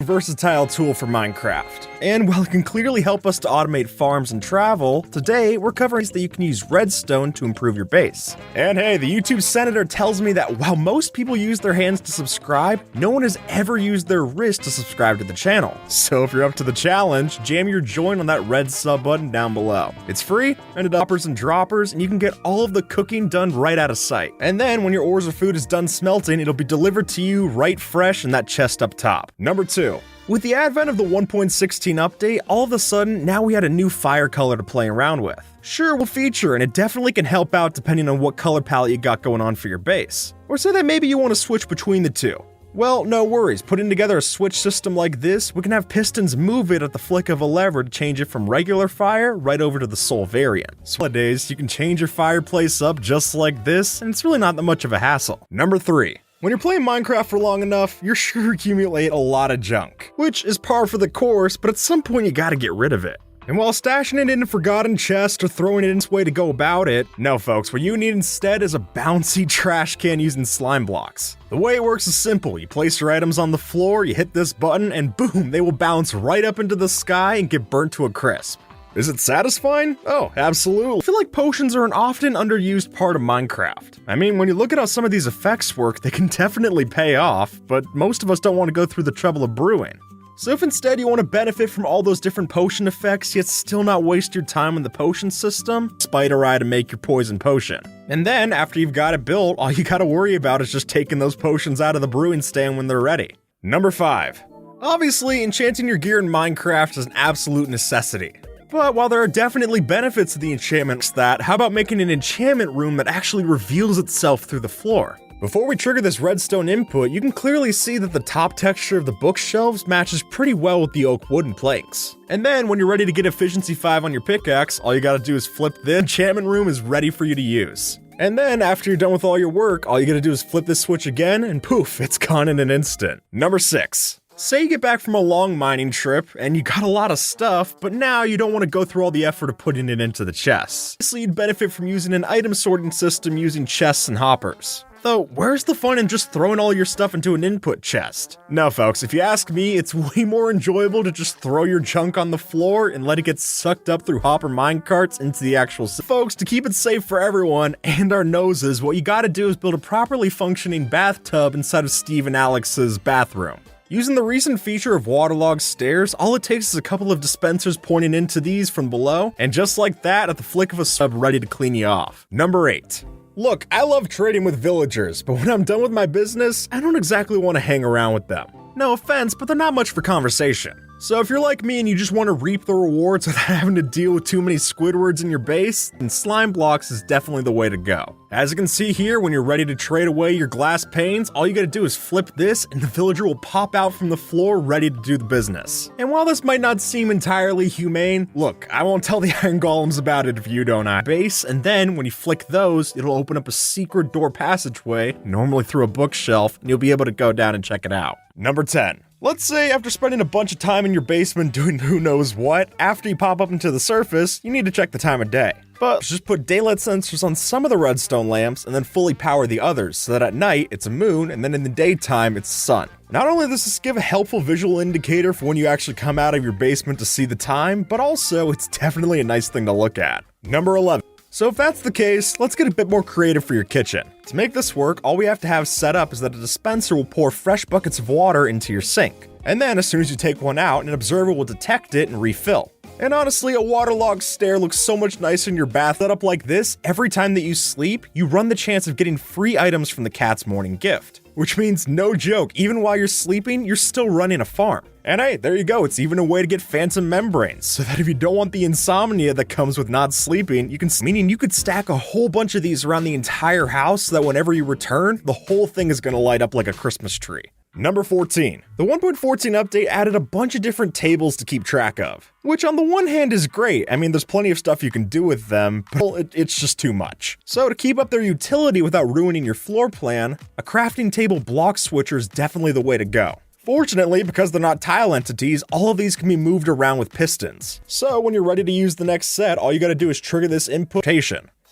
versatile tool for Minecraft. And while it can clearly help us to automate farms and travel, today we're covering that you can use Redstone to improve your base. And hey, the YouTube senator tells me that while most people use their hands to subscribe, no one has ever used their wrist to subscribe to the channel. So if you're up to the challenge, jam your join on that red sub button down below. It's free, and it uppers and droppers, and you can get all of the cooking done right out of sight. And then when your ores or food is done smelting, it'll be delivered to you right fresh in that chest up top. Number 2. With the advent of the 1.16 update, all of a sudden, now we had a new fire color to play around with. Sure, we'll feature, and it definitely can help out depending on what color palette you got going on for your base. Or say that maybe you want to switch between the two. Well, no worries, putting together a switch system like this, we can have pistons move it at the flick of a lever to change it from regular fire right over to the soul variant. So nowadays, you can change your fireplace up just like this, and it's really not that much of a hassle. Number 3. When you're playing Minecraft for long enough, you're sure to accumulate a lot of junk, which is par for the course, but at some point you gotta get rid of it. And while stashing it in a forgotten chest or throwing it in its way to go about it, no folks, what you need instead is a bouncy trash can using slime blocks. The way it works is simple. You place your items on the floor, you hit this button, and boom, they will bounce right up into the sky and get burnt to a crisp. Is it satisfying? Oh, absolutely. I feel like potions are an often underused part of Minecraft. I mean, when you look at how some of these effects work, they can definitely pay off, but most of us don't want to go through the trouble of brewing. So if instead you want to benefit from all those different potion effects, yet still not waste your time in the potion system, spider eye to make your poison potion. And then, after you've got it built, all you gotta worry about is just taking those potions out of the brewing stand when they're ready. Number 5. Obviously, enchanting your gear in Minecraft is an absolute necessity. But while there are definitely benefits to the enchantment how about making an enchantment room that actually reveals itself through the floor? Before we trigger this redstone input, you can clearly see that the top texture of the bookshelves matches pretty well with the oak wooden planks. And then when you're ready to get efficiency 5 on your pickaxe, all you gotta do is flip the enchantment room is ready for you to use. And then after you're done with all your work, all you gotta do is flip this switch again and poof, it's gone in an instant. Number 6. Say you get back from a long mining trip and you got a lot of stuff, but now you don't want to go through all the effort of putting it into the chests. Obviously, you'd benefit from using an item sorting system using chests and hoppers. Though, where's the fun in just throwing all your stuff into an input chest? No folks, if you ask me, it's way more enjoyable to just throw your junk on the floor and let it get sucked up through hopper minecarts into the actual folks, to keep it safe for everyone and our noses, what you gotta do is build a properly functioning bathtub inside of Steve and Alex's bathroom. Using the recent feature of waterlogged stairs, all it takes is a couple of dispensers pointing into these from below, and just like that, at the flick of a sub, ready to clean you off. Number 8. Look, I love trading with villagers, but when I'm done with my business, I don't exactly want to hang around with them. No offense, but they're not much for conversation. So if you're like me and you just want to reap the rewards without having to deal with too many Squidwards in your base, then slime blocks is definitely the way to go. As you can see here, when you're ready to trade away your glass panes, all you gotta do is flip this and the villager will pop out from the floor ready to do the business. And while this might not seem entirely humane, look, I won't tell the iron golems about it if you don't base, and then when you flick those, it'll open up a secret door passageway, normally through a bookshelf, and you'll be able to go down and check it out. Number 10. Let's say after spending a bunch of time in your basement doing who knows what, after you pop up into the surface, you need to check the time of day. But just put daylight sensors on some of the redstone lamps and then fully power the others, so that at night it's a moon and then in the daytime it's sun. Not only does this give a helpful visual indicator for when you actually come out of your basement to see the time, but also it's definitely a nice thing to look at. Number 11. So if that's the case, let's get a bit more creative for your kitchen. To make this work, all we have to have set up is that a dispenser will pour fresh buckets of water into your sink. And then as soon as you take one out, an observer will detect it and refill. And honestly, a waterlogged stair looks so much nicer in your bath. Set up like this, every time that you sleep, you run the chance of getting free items from the cat's morning gift. Which means, no joke, even while you're sleeping, you're still running a farm. And hey, there you go, it's even a way to get phantom membranes, so that if you don't want the insomnia that comes with not sleeping, meaning you could stack a whole bunch of these around the entire house so that whenever you return, the whole thing is gonna light up like a Christmas tree. Number 14. The 1.14 update added a bunch of different tables to keep track of, which on the one hand is great. I mean, there's plenty of stuff you can do with them, but it's just too much. So to keep up their utility without ruining your floor plan, a crafting table block switcher is definitely the way to go. Fortunately, because they're not tile entities, all of these can be moved around with pistons. So when you're ready to use the next set, all you gotta do is trigger this input.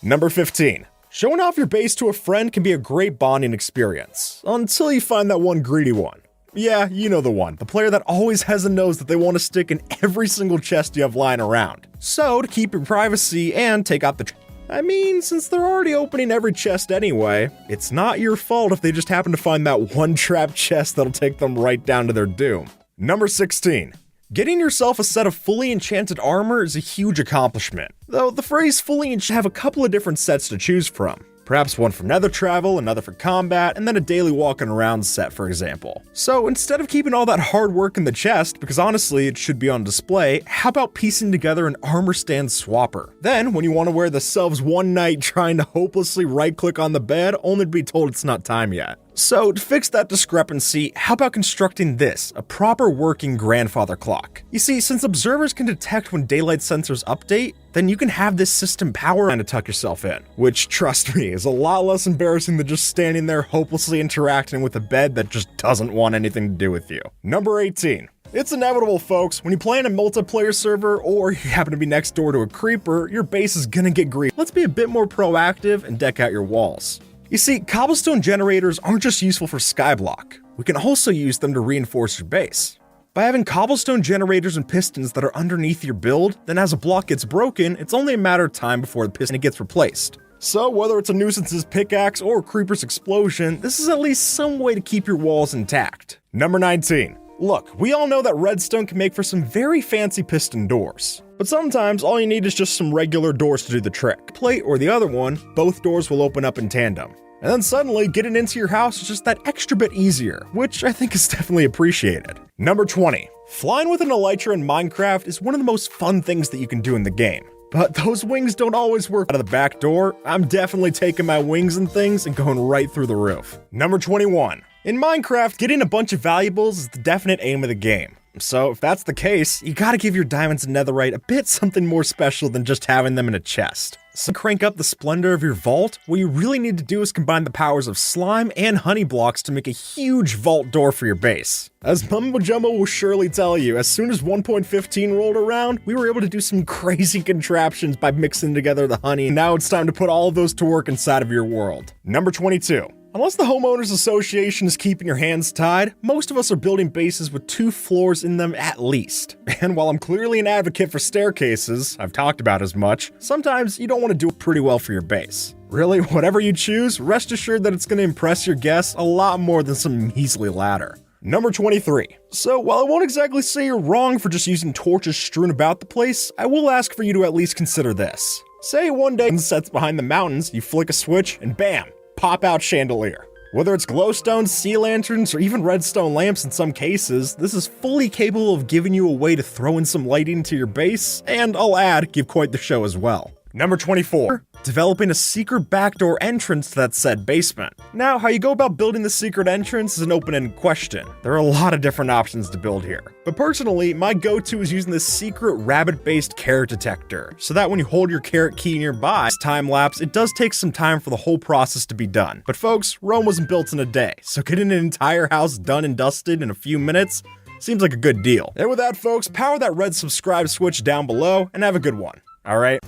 Number 15. Showing off your base to a friend can be a great bonding experience, until you find that one greedy one. Yeah, you know the one. The player that always has a nose that they want to stick in every single chest you have lying around. So, to keep your privacy and take out the I mean, since they're already opening every chest anyway, it's not your fault if they just happen to find that one trapped chest that'll take them right down to their doom. Number 16. Getting yourself a set of fully enchanted armor is a huge accomplishment, though the phrase fully enchanted have a couple of different sets to choose from. Perhaps one for nether travel, another for combat, and then a daily walking around set, for example. So instead of keeping all that hard work in the chest, because honestly it should be on display, how about piecing together an armor stand swapper? Then, when you want to wear the selves one night trying to hopelessly right-click on the bed, only to be told it's not time yet. So, to fix that discrepancy, how about constructing this, a proper working grandfather clock? You see, since observers can detect when daylight sensors update, then you can have this system power and to tuck yourself in. Which, trust me, is a lot less embarrassing than just standing there hopelessly interacting with a bed that just doesn't want anything to do with you. Number 18. It's inevitable, folks. When you play in a multiplayer server, or you happen to be next door to a creeper, your base is gonna get greedy. Let's be a bit more proactive and deck out your walls. You see, cobblestone generators aren't just useful for skyblock. We can also use them to reinforce your base. By having cobblestone generators and pistons that are underneath your build, then as a block gets broken, it's only a matter of time before the piston gets replaced. So whether it's a nuisance's pickaxe or a creeper's explosion, this is at least some way to keep your walls intact. Number 19. Look, we all know that redstone can make for some very fancy piston doors. But sometimes all you need is just some regular doors to do the trick. Plate or the other one, both doors will open up in tandem. And then suddenly, getting into your house is just that extra bit easier, which I think is definitely appreciated. Number 20. Flying with an elytra in Minecraft is one of the most fun things that you can do in the game. But those wings don't always work out of the back door. I'm definitely taking my wings and things and going right through the roof. Number 21. In Minecraft, getting a bunch of valuables is the definite aim of the game. So if that's the case, you gotta give your diamonds and netherite a bit something more special than just having them in a chest. So crank up the splendor of your vault, what you really need to do is combine the powers of slime and honey blocks to make a huge vault door for your base. As Mumbo Jumbo will surely tell you, as soon as 1.15 rolled around, we were able to do some crazy contraptions by mixing together the honey, and now it's time to put all of those to work inside of your world. Number 22. Unless the Homeowners Association is keeping your hands tied, most of us are building bases with 2 floors in them at least. And while I'm clearly an advocate for staircases, I've talked about as much, sometimes you don't want to do it pretty well for your base. Really, whatever you choose, rest assured that it's going to impress your guests a lot more than some measly ladder. Number 23. So while I won't exactly say you're wrong for just using torches strewn about the place, I will ask for you to at least consider this. Say one day the sunset's behind the mountains, you flick a switch, and bam! Pop out chandelier. Whether it's glowstones, sea lanterns, or even redstone lamps in some cases, this is fully capable of giving you a way to throw in some lighting to your base, and I'll add, give quite the show as well. Number 24. Developing a secret backdoor entrance to that said basement. Now, how you go about building the secret entrance is an open-ended question. There are a lot of different options to build here. But personally, my go-to is using this secret rabbit-based carrot detector, so that when you hold your carrot key nearby, it's time-lapse, it does take some time for the whole process to be done. But folks, Rome wasn't built in a day, so getting an entire house done and dusted in a few minutes seems like a good deal. And with that, folks, power that red subscribe switch down below, and have a good one. Alright?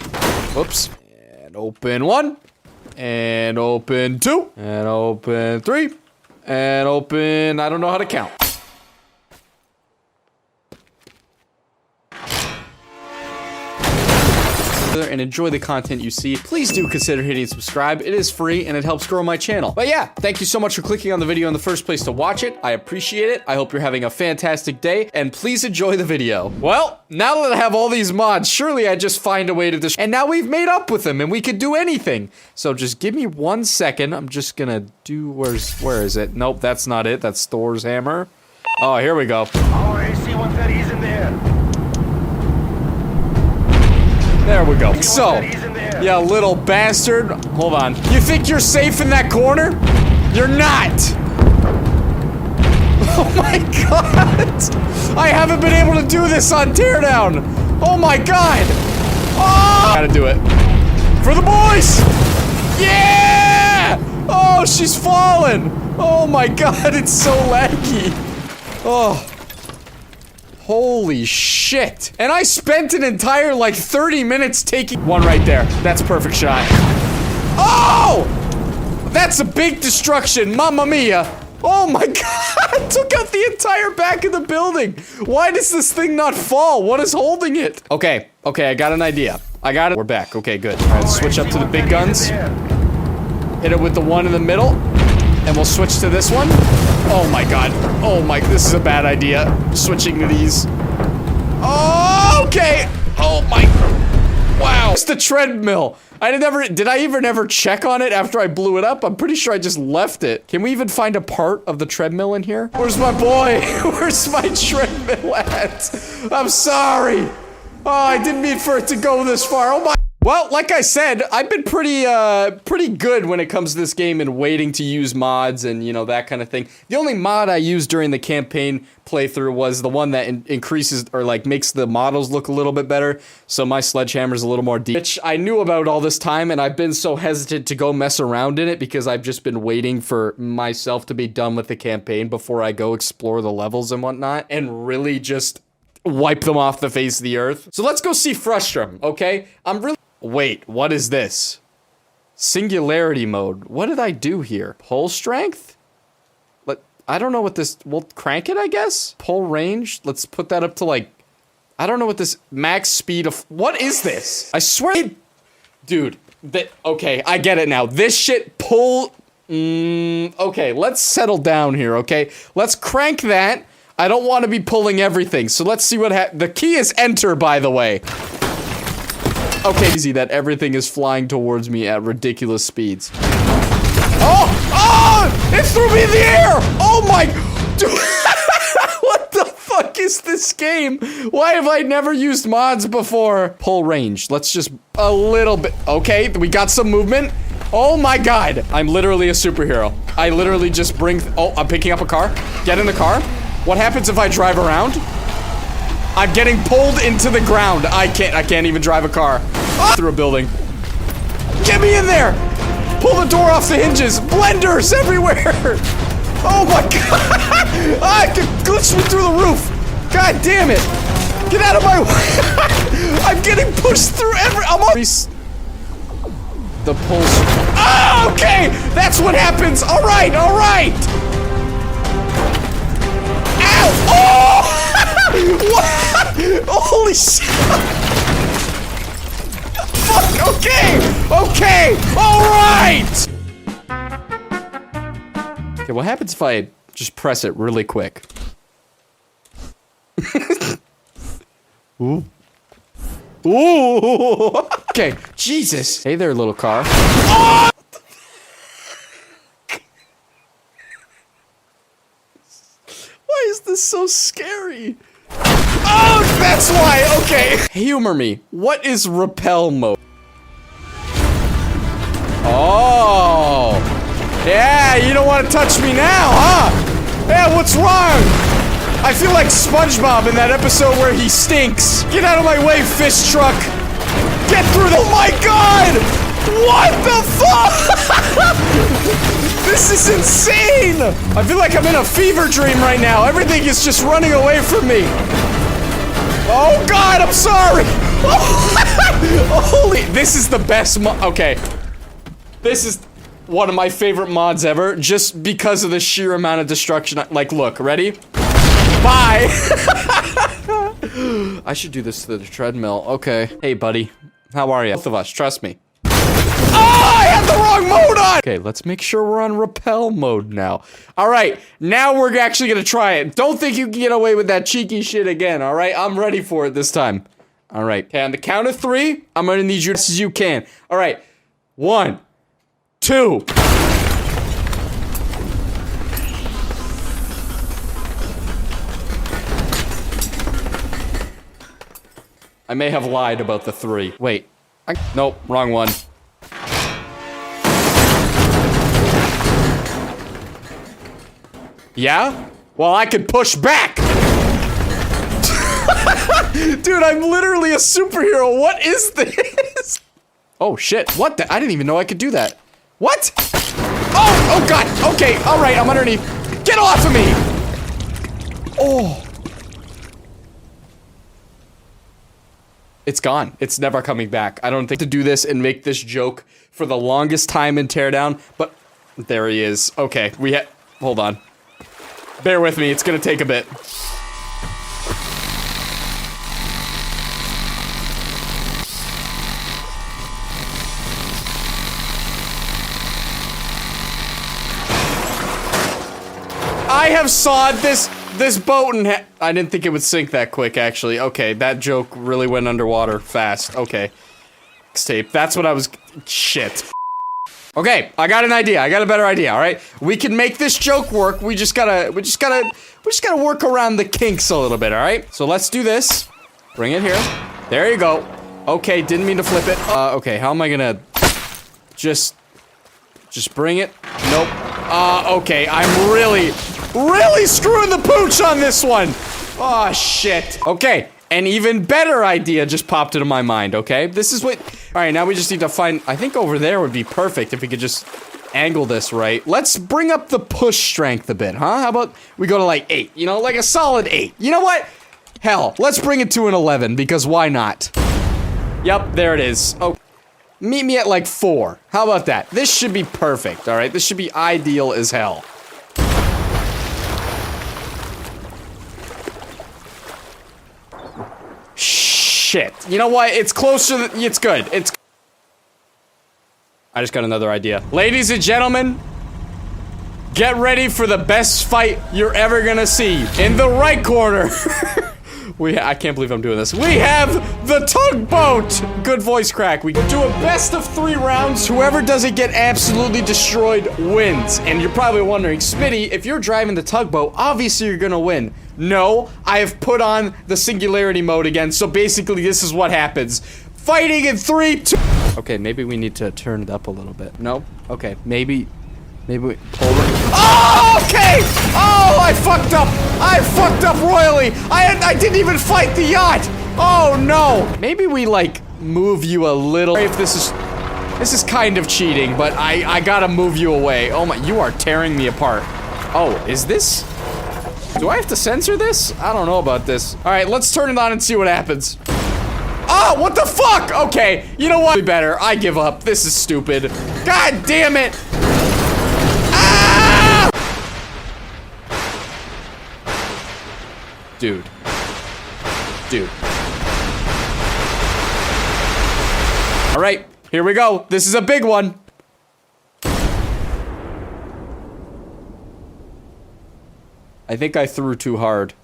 Whoops. And open 1. And open 2. And open 3. And open... I don't know how to count. And enjoy the content you see, please do consider hitting subscribe. It is free and it helps grow my channel. But yeah, thank you so much for clicking on the video in the first place to watch it. I appreciate it. I hope you're having a fantastic day and please enjoy the video. Well, now that I have all these mods, surely I just find a way to and now we've made up with them and we could do anything. So just give me 1 second. I'm just gonna do, where is it? Nope, that's not it. That's Thor's hammer. Oh, here we go. Our AC-130 is in there. There we go. So, yeah, little bastard. Hold on. You think you're safe in that corner? You're not. Oh my god. I haven't been able to do this on Teardown. Oh my god. Oh! Gotta do it. For the boys. Yeah. Oh, she's fallen. Oh my god, it's so laggy. Oh. Holy shit. And I spent an entire, like, 30 minutes taking one right there. That's a perfect shot. Oh! That's a big destruction. Mamma mia. Oh my god! Took out the entire back of the building! Why does this thing not fall? What is holding it? Okay, I got an idea. I got it. We're back. Okay, good. Alright, switch up to the big guns. Hit it with the one in the middle. And we'll switch to this one. Oh my god. Oh my, this is a bad idea. Switching to these. Oh, okay. Oh my. Wow. It's the treadmill. Did I even ever check on it after I blew it up? I'm pretty sure I just left it. Can we even find a part of the treadmill in here? Where's my boy? Where's my treadmill at? I'm sorry. Oh, I didn't mean for it to go this far. Oh my. Well, like I said, I've been pretty good when it comes to this game and waiting to use mods and, you know, that kind of thing. The only mod I used during the campaign playthrough was the one that increases, or like makes the models look a little bit better, so my sledgehammer's a little more deep. Which I knew about all this time, and I've been so hesitant to go mess around in it because I've just been waiting for myself to be done with the campaign before I go explore the levels and whatnot, and really just wipe them off the face of the earth. So let's go see Frustrum, okay? Wait, what is this? Singularity mode. What did I do here? Pull strength? I don't know what this... We'll crank it, I guess? Pull range? Let's put that up to, like... I don't know what this... Max speed of... What is this? I swear... Dude. Okay, I get it now. This shit pull... okay, let's settle down here, okay? Let's crank that. I don't want to be pulling everything, so let's see what happens. The key is enter, by the way. Okay, easy that everything is flying towards me at ridiculous speeds. Oh! Oh! It threw me in the air! Oh my... Dude, what the fuck is this game? Why have I never used mods before? Pull range. Let's just... A little bit... Okay, we got some movement. Oh my god. I'm literally a superhero. I literally just bring... Oh, I'm picking up a car. Get in the car. What happens if I drive around? I'm getting pulled into the ground. I can't even drive a car. Ah! Through a building. Get me in there! Pull the door off the hinges. Blenders everywhere! Oh my god! I can glitch me through the roof! God damn it! Get out of my way! I'm getting pushed through I'm on the pulse. Oh, okay! That's what happens! Alright, alright! Ow! Oh! What? Holy shit! Fuck! Okay! Okay! Alright! Okay, what happens if I just press it really quick? Ooh. Ooh! Okay, Jesus! Hey there, little car. Oh! Why is this so scary? Oh, that's why! Okay! Humor me. What is repel mode? Oh! Yeah, you don't want to touch me now, huh? Yeah, what's wrong? I feel like SpongeBob in that episode where he stinks. Get out of my way, fish truck! Get through the- Oh my god! What the fuck? This is insane! I feel like I'm in a fever dream right now. Everything is just running away from me. Oh god, I'm sorry! Holy- This is the best mod- Okay. This is one of my favorite mods ever, just because of the sheer amount of destruction. Like, look, ready? Bye! I should do this to the treadmill. Okay. Hey, buddy. How are you? Both of us, trust me. Oh, I had the wrong mode on! Okay, let's make sure we're on repel mode now. Alright, now we're actually gonna try it. Don't think you can get away with that cheeky shit again, alright? I'm ready for it this time. Alright, okay, on the count of 3, I'm gonna need you as best as you can. Alright, 1, 2. I may have lied about the 3. Wait. Nope, wrong one. Yeah? Well, I could push back! Dude, I'm literally a superhero. What is this? Oh, shit. What the? I didn't even know I could do that. What? Oh, oh god. Okay, alright, I'm underneath. Get off of me! Oh. It's gone. It's never coming back. I don't think to do this and make this joke for the longest time in Teardown, but there he is. Okay, hold on. Bear with me, it's gonna take a bit. I have sawed this boat in half. I didn't think it would sink that quick, actually. Okay, that joke really went underwater fast. Okay. Tape. That's what I was. Shit. Okay, I got an idea. I got a better idea. All right, we can make this joke work. We just gotta work around the kinks a little bit. All right. So let's do this. Bring it here. There you go. Okay, didn't mean to flip it. Okay, how am I gonna just bring it? Nope. Okay, I'm really screwing the pooch on this one. Oh, shit. Okay, an even better idea just popped into my mind, okay? This is what... Alright, now we just need to find... I think over there would be perfect if we could just angle this right. Let's bring up the push strength a bit, huh? How about we go to, like, 8? You know, like a solid 8. You know what? Hell, let's bring it to an 11, because why not? Yep, there it is. Oh. Meet me at, like, 4. How about that? This should be perfect, alright? This should be ideal as hell. Shit. You know what? It's closer than- it's good. It's- I just got another idea. Ladies and gentlemen, get ready for the best fight you're ever gonna see. In the right corner. I can't believe I'm doing this. We have the tugboat! Good voice crack. We do a best of 3 rounds. Whoever doesn't get absolutely destroyed wins. And you're probably wondering, Smitty, if you're driving the tugboat, obviously you're gonna win. No, I have put on the singularity mode again, so basically this is what happens. Fighting in 3, 2... Okay, maybe we need to turn it up a little bit. No? Okay, maybe we pull it. Oh, okay! Oh, I fucked up! I fucked up royally! I didn't even fight the yacht! Oh, no! Maybe we, like, move you a little. If this is kind of cheating, but I gotta move you away. Oh my, you are tearing me apart. Oh, is this? Do I have to censor this? I don't know about this. Alright, let's turn it on and see what happens. Oh, what the fuck? Okay, you know what? Be better. I give up. This is stupid. God damn it! Ah! Dude. Alright, here we go. This is a big one. I think I threw too hard.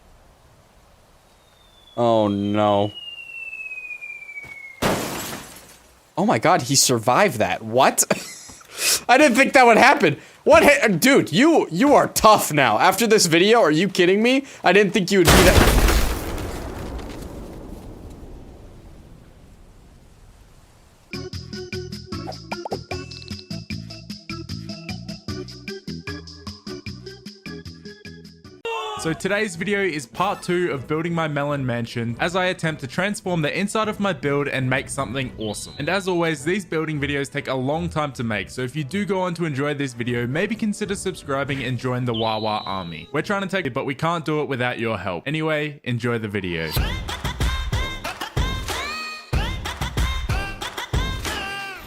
Oh no. Oh my god, he survived that. What? I didn't think that would happen. What? Dude, you are tough now. After this video, are you kidding me? I didn't think you would be that. So today's video is part 2 of building my melon mansion as I attempt to transform the inside of my build and make something awesome. And as always, these building videos take a long time to make, so if you do go on to enjoy this video, maybe consider subscribing and join the Wawa army. We're trying to take it, but we can't do it without your help. Anyway, enjoy the video.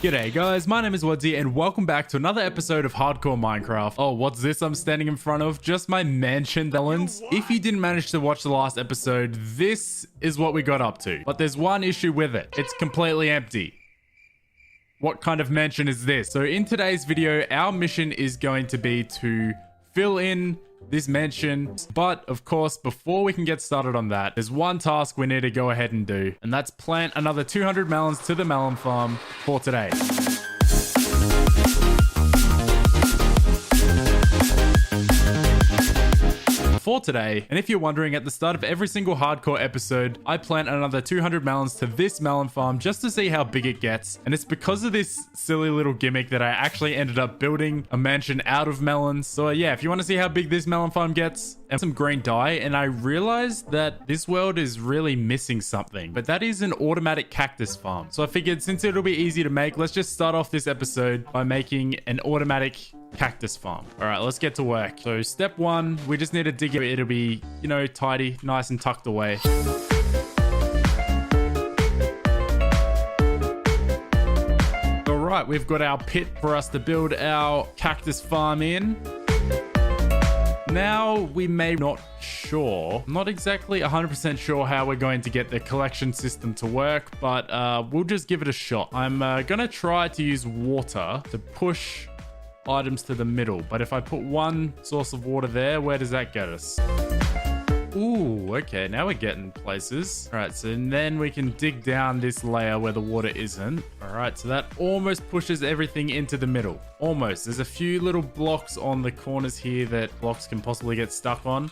G'day guys, my name is Woodsy and welcome back to another episode of Hardcore Minecraft. Oh, what's this I'm standing in front of? Just my mansion, melons. If you didn't manage to watch the last episode, this is what we got up to. But there's one issue with it. It's completely empty. What kind of mansion is this? So in today's video, our mission is going to be to fill in this mansion, but of course before we can get started on that, there's one task we need to go ahead and do, and that's plant another 200 melons to the melon farm for today. For today, and if you're wondering, at the start of every single hardcore episode, I plant another 200 melons to this melon farm just to see how big it gets, and it's because of this silly little gimmick that I actually ended up building a mansion out of melons. So yeah, if you want to see how big this melon farm gets, and some green dye, and I realized that this world is really missing something, but that is an automatic cactus farm. So I figured since it'll be easy to make, let's just start off this episode by making an automatic cactus farm. All right, let's get to work. So step 1, we just need to dig it. It'll be, you know, tidy, nice and tucked away. All right, we've got our pit for us to build our cactus farm in. Now we may not sure, not exactly 100% sure how we're going to get the collection system to work, but we'll just give it a shot. I'm gonna try to use water to push items to the middle, but if I put one source of water there, where does that get us? Ooh, okay, now we're getting places. All right, so then we can dig down this layer where the water isn't. All right, so that almost pushes everything into the middle. Almost. There's a few little blocks on the corners here that blocks can possibly get stuck on.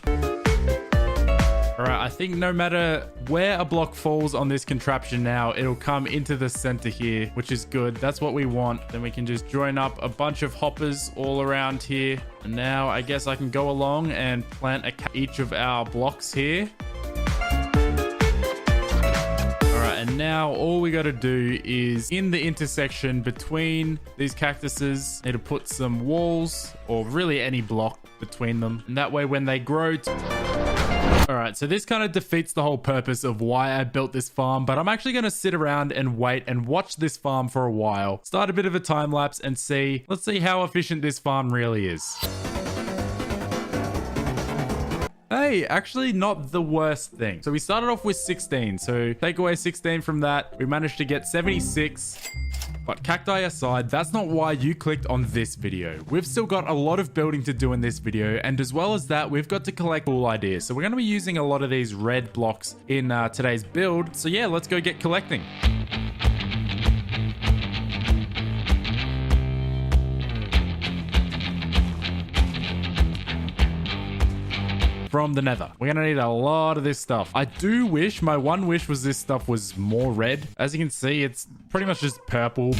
All right, I think no matter where a block falls on this contraption now, it'll come into the center here, which is good. That's what we want. Then we can just join up a bunch of hoppers all around here. And now I guess I can go along and plant each of our blocks here. All right, and now all we got to do is in the intersection between these cactuses, need to put some walls or really any block between them. And that way when they grow... All right, so this kind of defeats the whole purpose of why I built this farm, but I'm actually going to sit around and wait and watch this farm for a while, start a bit of a time lapse and see, let's see how efficient this farm really is. Hey, actually not the worst thing. So we started off with 16, so take away 16 from that, we managed to get 76. But cacti aside, that's not why you clicked on this video. We've still got a lot of building to do in this video, and as well as that, we've got to collect cool ideas. So we're going to be using a lot of these red blocks in today's build. So yeah, let's go get collecting. From the nether. We're gonna need a lot of this stuff. I do wish, my one wish was this stuff was more red. As you can see, it's pretty much just purple.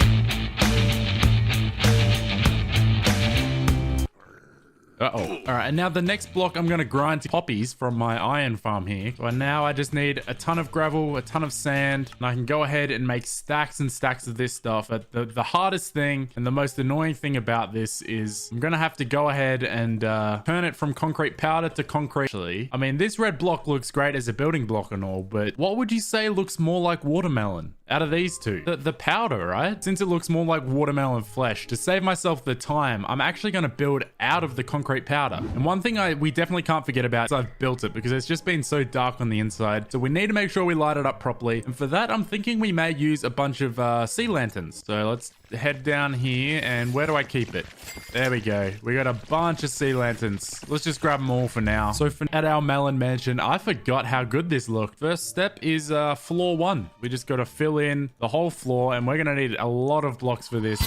Uh-oh. All right, and now the next block I'm going to grind to poppies from my iron farm here. So now I just need a ton of gravel, a ton of sand, and I can go ahead and make stacks and stacks of this stuff. But the hardest thing and the most annoying thing about this is I'm going to have to go ahead and turn it from concrete powder to concrete. Actually, I mean, this red block looks great as a building block and all, but what would you say looks more like watermelon out of these two? The powder, right? Since it looks more like watermelon flesh, to save myself the time, I'm actually going to build out of the concrete powder. And one thing we definitely can't forget about is I've built it because it's just been so dark on the inside. So we need to make sure we light it up properly. And for that, I'm thinking we may use a bunch of sea lanterns. So let's head down here, and where do I keep it? There we go. We got a bunch of sea lanterns. Let's just grab them all for now. So at our melon mansion, I forgot how good this looked. First step is floor 1. We just got to fill in the whole floor, and we're gonna need a lot of blocks for this.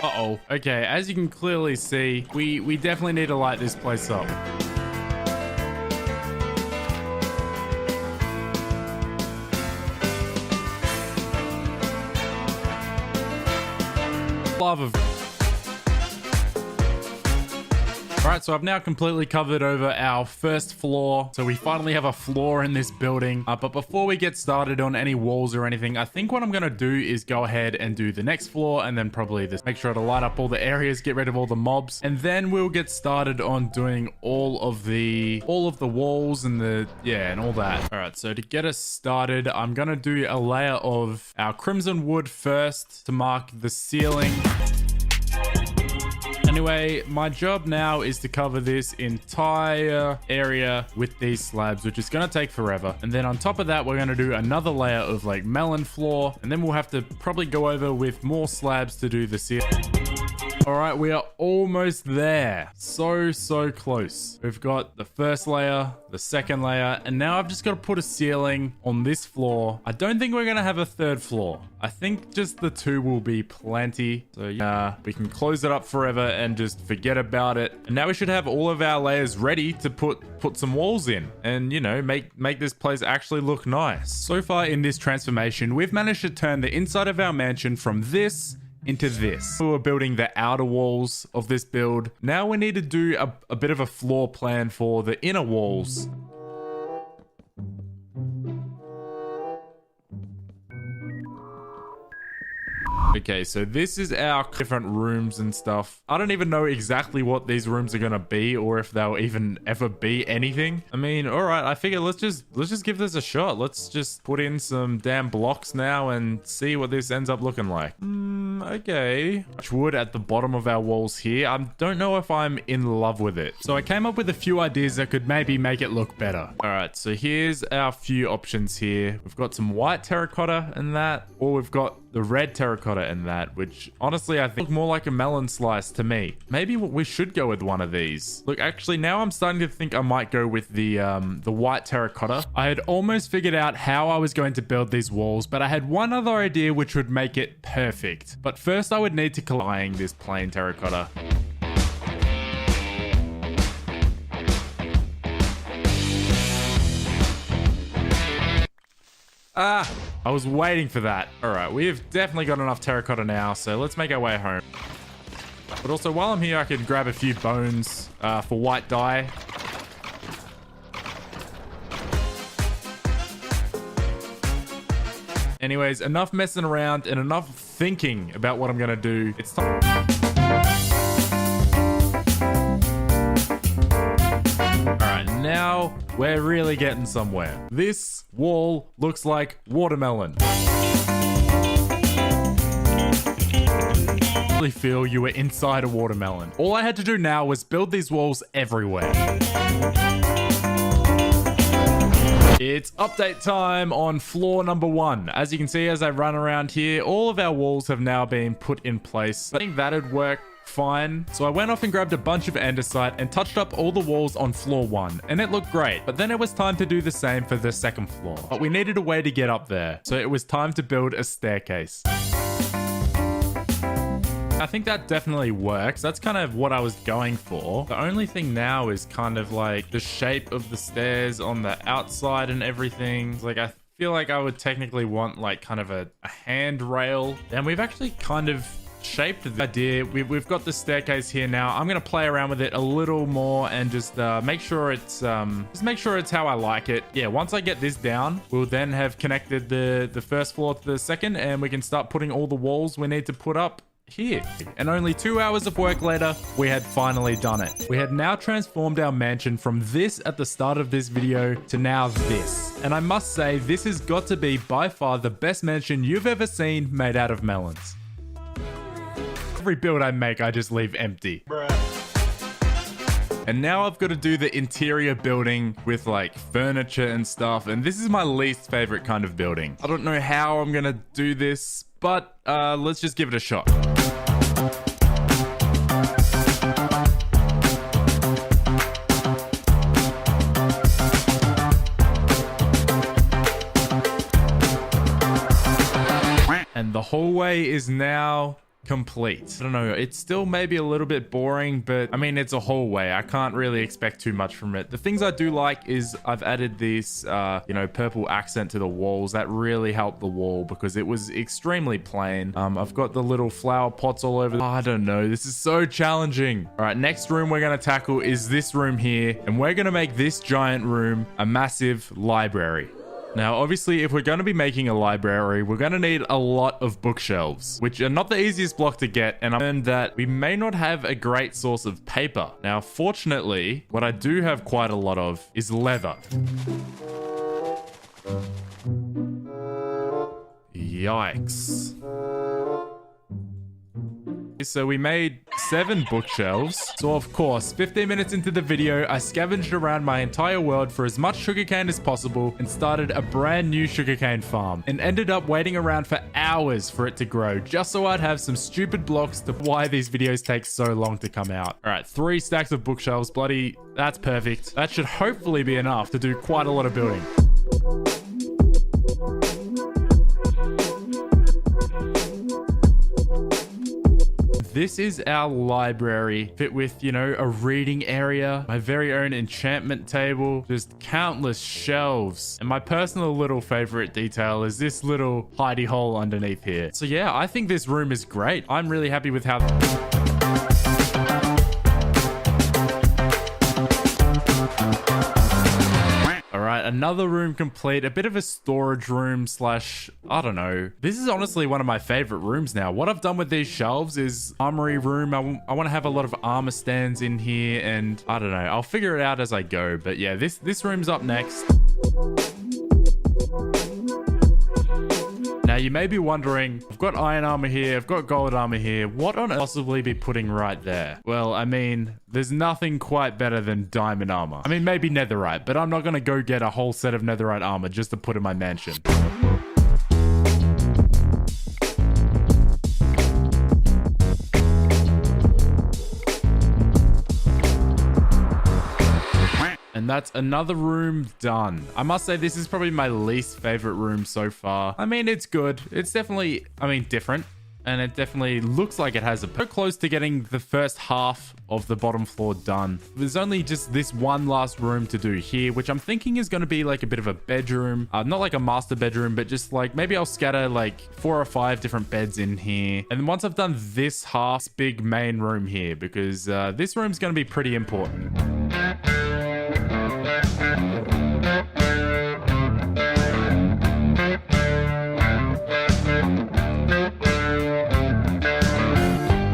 Uh-oh. Okay, as you can clearly see, we definitely need to light this place up. Lava. Alright, so I've now completely covered over our first floor. So we finally have a floor in this building. But before we get started on any walls or anything, I think what I'm going to do is go ahead and do the next floor, and then probably this. Make sure to light up all the areas, get rid of all the mobs, and then we'll get started on doing all of the walls and and all that. Alright, so to get us started, I'm going to do a layer of our crimson wood first to mark the ceiling. Anyway, my job now is to cover this entire area with these slabs, which is going to take forever. And then on top of that, we're going to do another layer of like melon floor. And then we'll have to probably go over with more slabs to do the ceiling. All right, we are almost there. So close. We've got the first layer, the second layer, and now I've just got to put a ceiling on this floor. I don't think we're going to have a third floor. I think just the 2 will be plenty. So yeah, we can close it up forever and just forget about it. And now we should have all of our layers ready to put some walls in and, you know, make this place actually look nice. So far in this transformation, we've managed to turn the inside of our mansion from this into this. We were building the outer walls of this build. Now we need to do a bit of a floor plan for the inner walls. Okay, so this is our different rooms and stuff. I don't even know exactly what these rooms are gonna be or if they'll even ever be anything. I mean, all right, I figure let's just give this a shot. Let's just put in some damn blocks now and see what this ends up looking like. Okay. Much wood at the bottom of our walls here. I don't know if I'm in love with it. So I came up with a few ideas that could maybe make it look better. All right, so here's our few options here. We've got some white terracotta in that, or we've got the red terracotta in that, which honestly I think look more like a melon slice to me. Maybe we should go with one of these. Look, actually now I'm starting to think I might go with the white terracotta. I had almost figured out how I was going to build these walls, but I had one other idea which would make it perfect. But first I would need to collide this plain terracotta. I was waiting for that. All right, we've definitely got enough terracotta now, so let's make our way home. But also, while I'm here, I can grab a few bones for white dye. Anyways, enough messing around and enough thinking about what I'm gonna do. It's time. Now we're really getting somewhere. This wall looks like watermelon. I really feel you were inside a watermelon. All I had to do now was build these walls everywhere. It's update time on floor number 1. As you can see, as I run around here, all of our walls have now been put in place. I think that'd work fine. So I went off and grabbed a bunch of andesite and touched up all the walls on floor 1, and it looked great. But then it was time to do the same for the second floor. But we needed a way to get up there, so it was time to build a staircase. I think that definitely works. That's kind of what I was going for. The only thing now is kind of like the shape of the stairs on the outside and everything. Like I feel like I would technically want like kind of a handrail. And we've actually kind of shaped the idea. We've got the staircase here now. I'm gonna play around with it a little more and just make sure it's how I like it. Yeah, once I get this down, we'll then have connected the first floor to the second, and we can start putting all the walls we need to put up here. And only 2 hours of work later, we had finally done it. We had now transformed our mansion from this at the start of this video to now this. And I must say, this has got to be by far the best mansion you've ever seen made out of melons. Every build I make, I just leave empty. Bruh. And now I've got to do the interior building with like furniture and stuff. And this is my least favorite kind of building. I don't know how I'm going to do this, but let's just give it a shot. And the hallway is now complete. I don't know, it's still maybe a little bit boring, but I mean, it's a hallway. I can't really expect too much from it. The things I do like is I've added this, purple accent to the walls. That really helped the wall because it was extremely plain. I've got the little flower pots all over. I don't know, this is so challenging. All right, next room we're gonna tackle is this room here, and we're gonna make this giant room a massive library. Now, obviously, if we're going to be making a library, we're going to need a lot of bookshelves, which are not the easiest block to get, and I learned that we may not have a great source of paper. Now, fortunately, what I do have quite a lot of is leather. Yikes. So we made 7 bookshelves. So of course, 15 minutes into the video, I scavenged around my entire world for as much sugarcane as possible and started a brand new sugarcane farm and ended up waiting around for hours for it to grow just so I'd have some stupid blocks to why these videos take so long to come out. All right, 3 stacks of bookshelves, bloody, that's perfect. That should hopefully be enough to do quite a lot of building. This is our library, fit with, a reading area, my very own enchantment table, just countless shelves. And my personal little favorite detail is this little hidey hole underneath here. So yeah, I think this room is great. I'm really happy with how... All right, Another room complete, a bit of a storage room slash, I don't know. This is honestly one of my favorite rooms now. What I've done with these shelves is armory room. I want to have a lot of armor stands in here, and I don't know. I'll figure it out as I go. But yeah, this room's up next. Now, you may be wondering, I've got iron armor here, I've got gold armor here. What on earth possibly be putting right there? Well, I mean, there's nothing quite better than diamond armor. I mean, maybe netherite, but I'm not going to go get a whole set of netherite armor just to put in my mansion. And that's another room done. I must say this is probably my least favorite room so far. I mean, it's good. It's definitely, different. And it definitely looks like it has so close to getting the first half of the bottom floor done. There's only just this one last room to do here, which I'm thinking is going to be like a bit of a bedroom. Not like a master bedroom, but just like maybe I'll scatter like 4 or 5 different beds in here. And then once I've done this half, big main room here, because this room's going to be pretty important.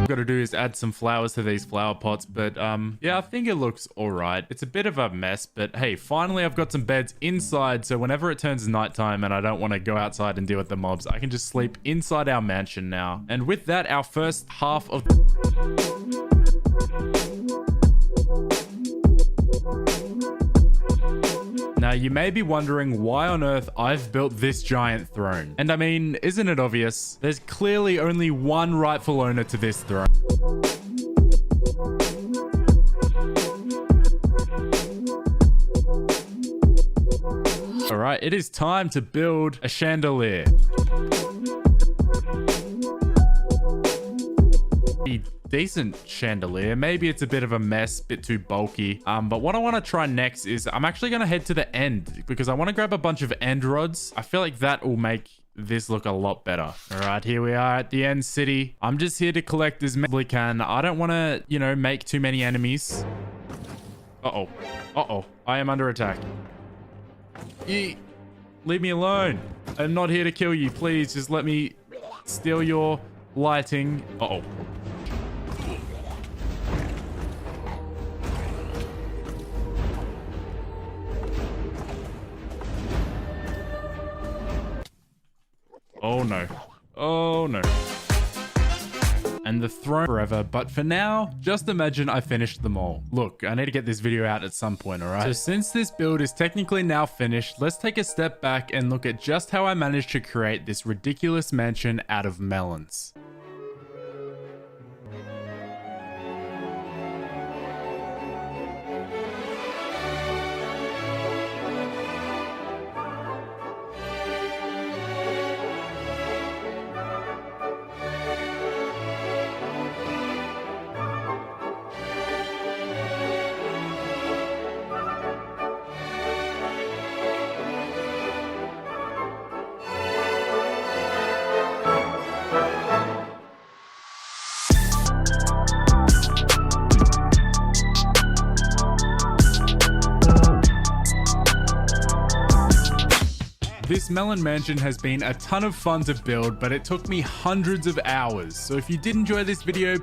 Got to do is add some flowers to these flower pots, but yeah, I think it looks all right. It's a bit of a mess, but hey, finally I've got some beds inside, so whenever it turns nighttime and I don't want to go outside and deal with the mobs, I can just sleep inside our mansion now. And with that, our first half of Now, you may be wondering why on earth I've built this giant throne. And I mean, isn't it obvious? There's clearly only one rightful owner to this throne. All right, it is time to build a chandelier. Decent chandelier. Maybe it's a bit of a mess, bit too bulky. But what I want to try next is I'm actually going to head to the end because I want to grab a bunch of end rods. I feel like that will make this look a lot better. All right, here we are at the end city. I'm just here to collect as many as I can. I don't want to, you know, make too many enemies. Uh-oh. Uh-oh. I am under attack. Leave me alone. I'm not here to kill you. Please just let me steal your lighting. Uh-oh. Oh no. Oh no. And the throne forever, but for now, just imagine I finished them all. Look, I need to get this video out at some point, alright? So since this build is technically now finished, let's take a step back and look at just how I managed to create this ridiculous mansion out of melons. This melon mansion has been a ton of fun to build, but it took me hundreds of hours. So if you did enjoy this video,